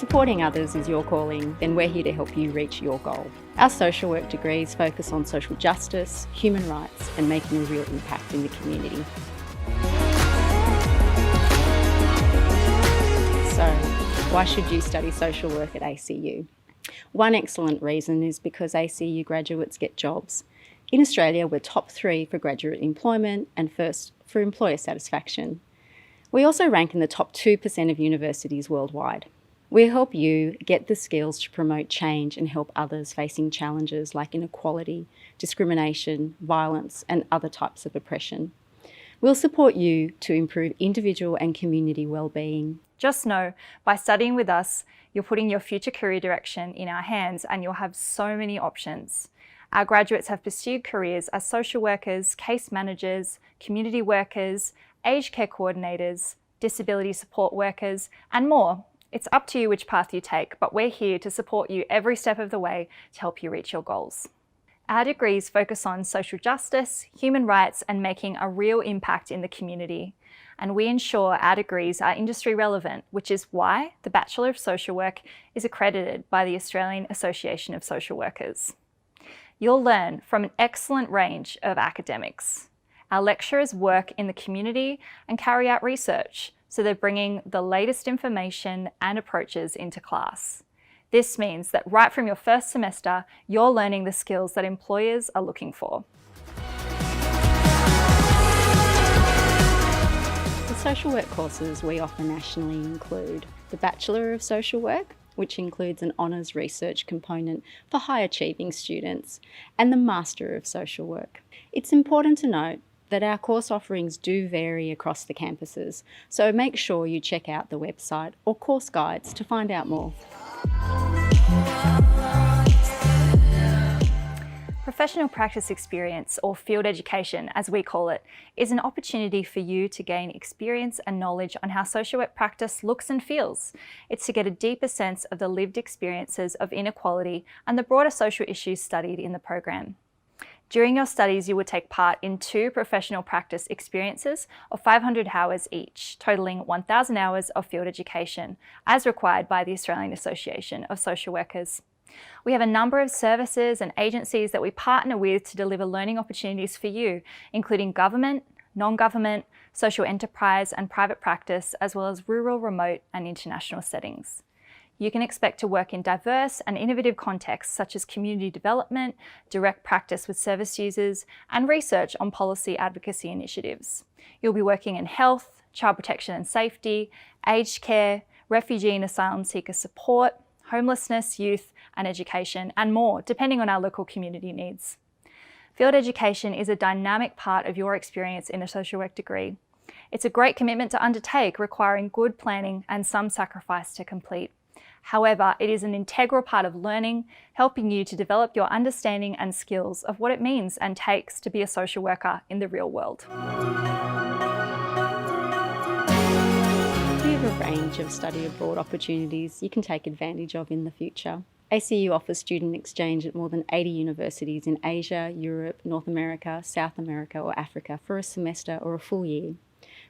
supporting others is your calling, then we're here to help you reach your goal. Our social work degrees focus on social justice, human rights, and making a real impact in the community. So, why should you study social work at ACU? One excellent reason is because ACU graduates get jobs. In Australia, we're top 3 for graduate employment and first for employer satisfaction. We also rank in the top 2% of universities worldwide. We help you get the skills to promote change and help others facing challenges like inequality, discrimination, violence, and other types of oppression. We'll support you to improve individual and community well-being. Just know, by studying with us, you're putting your future career direction in our hands and you'll have so many options. Our graduates have pursued careers as social workers, case managers, community workers, aged care coordinators, disability support workers, and more. It's up to you which path you take, but we're here to support you every step of the way to help you reach your goals. Our degrees focus on social justice, human rights, and making a real impact in the community. And we ensure our degrees are industry relevant, which is why the Bachelor of Social Work is accredited by the Australian Association of Social Workers. You'll learn from an excellent range of academics. Our lecturers work in the community and carry out research, so they're bringing the latest information and approaches into class. This means that right from your first semester, you're learning the skills that employers are looking for. The social work courses we offer nationally include the Bachelor of Social Work, which includes an honours research component for high achieving students, and the Master of Social Work. It's important to note that our course offerings do vary across the campuses, so make sure you check out the website or course guides to find out more. Professional practice experience, or field education as we call it, is an opportunity for you to gain experience and knowledge on how social work practice looks and feels. It's to get a deeper sense of the lived experiences of inequality and the broader social issues studied in the program. During your studies, you will take part in 2 professional practice experiences of 500 hours each, totaling 1,000 hours of field education, as required by the Australian Association of Social Workers. We have a number of services and agencies that we partner with to deliver learning opportunities for you, including government, non-government, social enterprise and private practice, as well as rural, remote and international settings. You can expect to work in diverse and innovative contexts such as community development, direct practice with service users, and research on policy advocacy initiatives. You'll be working in health, child protection and safety, aged care, refugee and asylum seeker support, homelessness, youth and education, and more, depending on our local community needs. Field education is a dynamic part of your experience in a social work degree. It's a great commitment to undertake, requiring good planning and some sacrifice to complete. However, it is an integral part of learning, helping you to develop your understanding and skills of what it means and takes to be a social worker in the real world. We have a range of study abroad opportunities you can take advantage of in the future. ACU offers student exchange at more than 80 universities in Asia, Europe, North America, South America or Africa for a semester or a full year.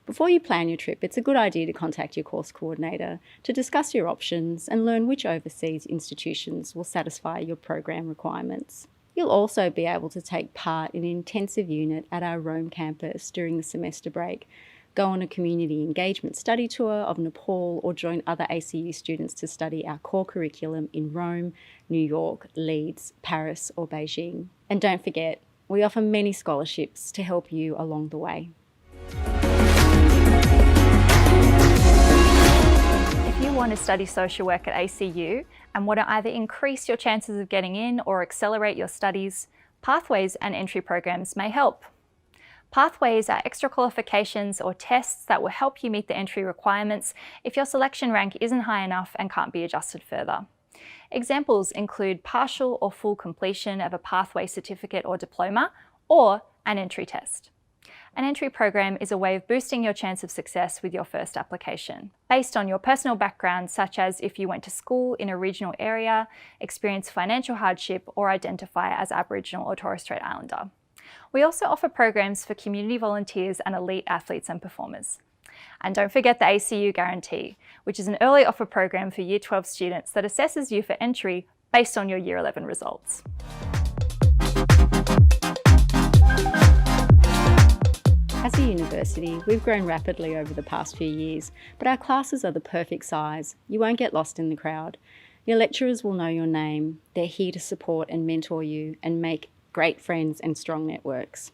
Before you plan your trip, it's a good idea to contact your course coordinator to discuss your options and learn which overseas institutions will satisfy your program requirements. You'll also be able to take part in an intensive unit at our Rome campus during the semester break, go on a community engagement study tour of Nepal, or join other ACU students to study our core curriculum in Rome, New York, Leeds, Paris or Beijing. And don't forget, we offer many scholarships to help you along the way. If you want to study social work at ACU and want to either increase your chances of getting in or accelerate your studies, pathways and entry programs may help. Pathways are extra qualifications or tests that will help you meet the entry requirements if your selection rank isn't high enough and can't be adjusted further. Examples include partial or full completion of a pathway certificate or diploma, or an entry test. An entry program is a way of boosting your chance of success with your first application, based on your personal background, such as if you went to school in a regional area, experience financial hardship, or identify as Aboriginal or Torres Strait Islander. We also offer programs for community volunteers and elite athletes and performers. And don't forget the ACU guarantee, which is an early offer program for Year 12 students that assesses you for entry based on your Year 11 results. As a university, we've grown rapidly over the past few years, but our classes are the perfect size. You won't get lost in the crowd. Your lecturers will know your name. They're here to support and mentor you and make great friends and strong networks.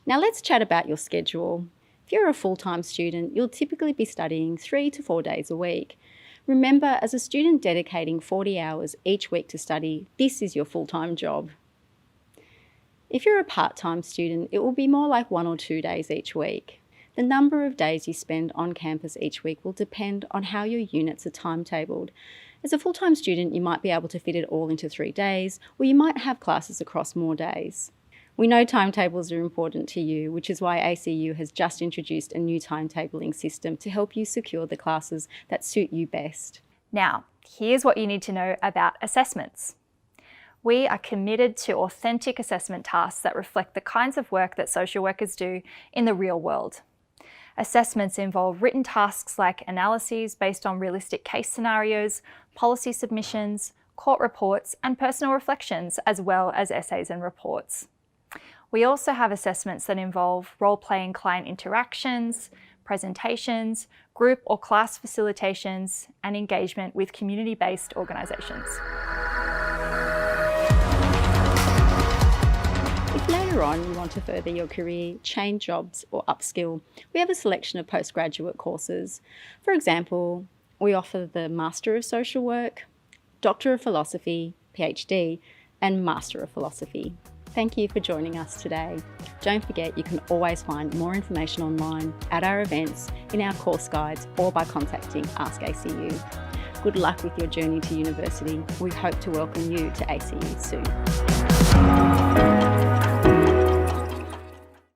Now let's chat about your schedule. If you're a full-time student, you'll typically be studying 3 to 4 days a week. Remember, as a student dedicating 40 hours each week to study, this is your full-time job. If you're a part-time student, it will be more like 1 or 2 days each week. The number of days you spend on campus each week will depend on how your units are timetabled. As a full-time student, you might be able to fit it all into 3 days, or you might have classes across more days. We know timetables are important to you, which is why ACU has just introduced a new timetabling system to help you secure the classes that suit you best. Now, here's what you need to know about assessments. We are committed to authentic assessment tasks that reflect the kinds of work that social workers do in the real world. Assessments involve written tasks like analyses based on realistic case scenarios, policy submissions, court reports, and personal reflections, as well as essays and reports. We also have assessments that involve role-playing client interactions, presentations, group or class facilitations, and engagement with community-based organisations. If later on you want to further your career, change jobs or upskill, we have a selection of postgraduate courses. For example, we offer the Master of Social Work, Doctor of Philosophy, PhD, and Master of Philosophy. Thank you for joining us today. Don't forget you can always find more information online at our events, in our course guides, or by contacting Ask ACU. Good luck with your journey to university. We hope to welcome you to ACU soon.